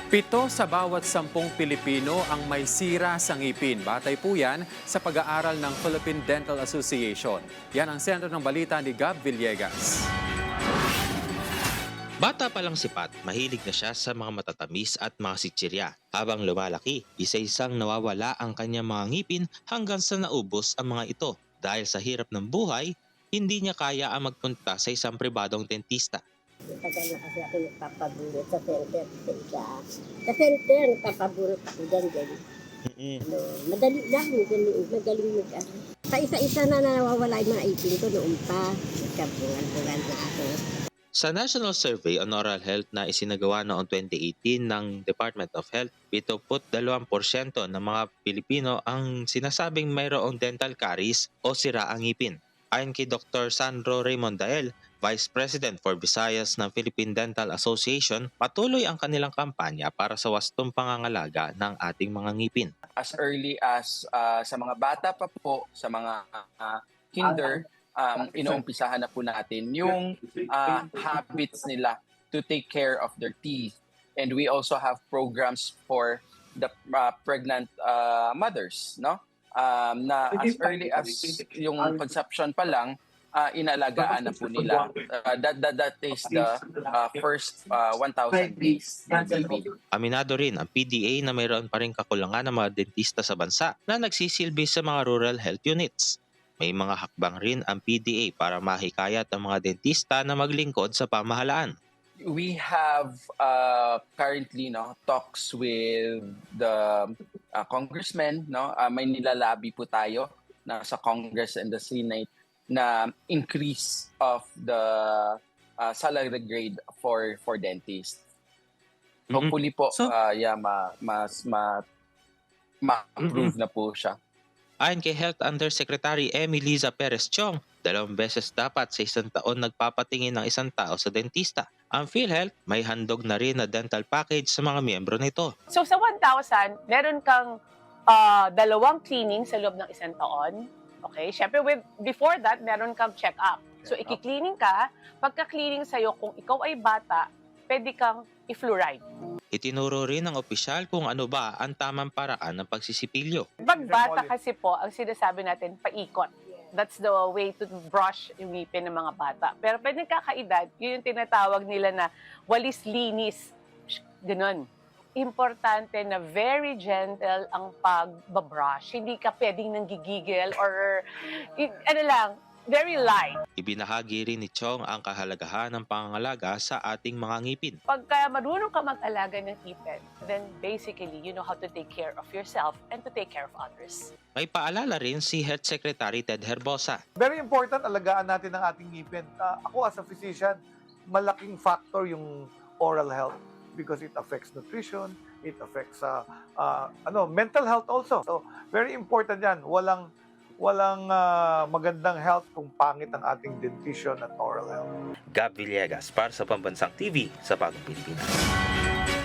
7 sa bawat 10 Pilipino ang may sira sa ngipin. Batay po yan sa pag-aaral ng Philippine Dental Association. Yan ang sentro ng balita ni Gab Villegas. Bata pa lang si Pat, mahilig na siya sa mga matatamis at mga sitsirya. Habang lumalaki, isa-isang nawawala ang kanyang mga ngipin hanggang sa naubos ang mga ito. Dahil sa hirap ng buhay, hindi niya kaya ang magpunta sa isang pribadong dentista. Tagal na kasi ako nagpapabulot sa center. Sa center, nagpapabulot ako dyan. Ano, madali lang, magaling mag-ano. Sa isa-isa na nawawala yung mga ipin ko noon pa. Nagkabungal-bungal na ako. Sa National Survey on Oral Health na isinagawa noong 2018 ng Department of Health, 72% ng mga Pilipino ang sinasabing mayroong dental caries o sira ang ngipin. Ayon kay Dr. Sandro Raimondael, Vice President for Visayas ng Philippine Dental Association, patuloy ang kanilang kampanya para sa wastong pangangalaga ng ating mga ngipin. As early as sa mga bata pa po, sa mga kinder, inuumpisahan na po natin yung habits nila to take care of their teeth. And we also have programs for the pregnant mothers, no? Na as early as yung conception pa lang, inalagaan na po nila. That is the first 1,000 days ng baby. Aminado rin ang PDA na mayroon pa rin kakulangan ng mga dentista sa bansa na nagsisilbi sa mga rural health units. May mga hakbang rin ang PDA para mahikayat ang mga dentista na maglingkod sa pamahalaan. We have currently talks with the congressmen, may nilalabi po tayo na sa Congress and the Senate na increase of the salary grade for dentists. Hopefully po ma-approve na po siya. Ayon kay Health Undersecretary Liza Perez Chong, 2 beses dapat sa isang taon nagpapatingin ng isang tao sa dentista. Ang PhilHealth may handog na rin na dental package sa mga miyembro nito. So sa 1,000, meron kang 2 cleaning sa loob ng isang taon. Okay? Siyempre, before that, meron kang check-up. So iki-cleaning ka, pagka-cleaning sa'yo, kung ikaw ay bata, pwede kang i-fluoride. Itinuro rin ng opisyal kung ano ba ang tamang paraan ng pagsisipilyo. Pag bata kasi po, ang sinasabi natin, paikot. That's the way to brush yung ngipin ng mga bata. Pero pag nagkakaedad, yun yung tinatawag nila na walis-linis. Ganon. Importante na very gentle ang pagbabrush. Hindi ka pwedeng nanggigigil or very light. Ibinahagi rin ni Chong ang kahalagahan ng pangangalaga sa ating mga ngipin. Pagka marunong ka mag-alaga ng ngipin, then basically, you know how to take care of yourself and to take care of others. May paalala rin si Health Secretary Ted Herbosa. Very important, alagaan natin ang ating ngipin. Ako as a physician, malaking factor yung oral health because it affects nutrition, it affects mental health also. So, very important yan. Walang magandang health kung pangit ang ating dentition at oral health. Gab Villegas para sa Pambansang TV sa Bagong Pilipinas.